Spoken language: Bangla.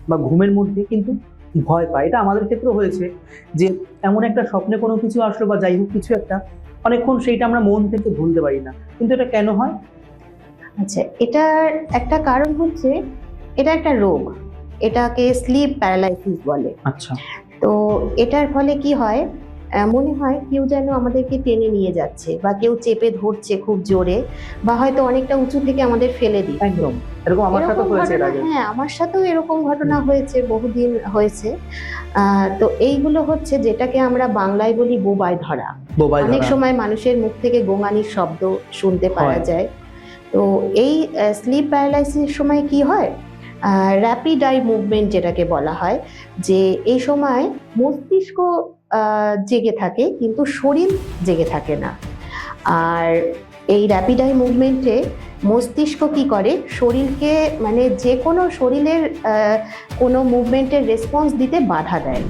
বা ঘুমের মধ্যে কিন্তু ভয় পায়। এটা আমাদের ক্ষেত্রেও হয়েছে যে এমন একটা স্বপ্নে কোনো কিছু আসলো বা যাই হোক কিছু একটা, অনেকক্ষণ সেইটা আমরা মন থেকে ভুলতে পারি না। কিন্তু এটা কেন হয়? আচ্ছা, এটার একটা কারণ হচ্ছে, এটা একটা রোগ, এটাকে স্লিপ প্যারালাইসিস বলে। আচ্ছা। তো এটার ফলে কি হয়, মনে হয় কেউ যেন আমাদেরকে টেনে নিয়ে যাচ্ছে বা কেউ চেপে ধরছে খুব জোরে, বা হয়তো অনেকটা উঁচু থেকে আমাদের ফেলে দিচ্ছে। একদম এরকম আমার সাথে এরকম হয়েছে এর ঘটনা, আগে। হ্যাঁ, আমার সাথেও এরকম ঘটনা হয়েছে, বহুদিন হয়েছে। তো এইগুলো হচ্ছে যেটাকে আমরা বাংলায় বলি বোবায় ধরা। বোবায় অনেক ধরা সময় মানুষের মুখ থেকে গোঙানির শব্দ শুনতে পাওয়া হয়। যায়। তো এই স্লিপ প্যারালাইসিসের সময় কি হয়, র্যাপিড আই মুভমেন্ট যেটাকে বলা হয়, যে এই সময় মস্তিষ্ক জেগে থাকে কিন্তু শরীর জেগে থাকে না। আর এই র্যাপিড আই মুভমেন্টে মস্তিষ্ক কি করে, শরীরকে মানে যে কোনো শরীরের কোনো মুভমেন্টের রেসপন্স দিতে বাধা দেয়।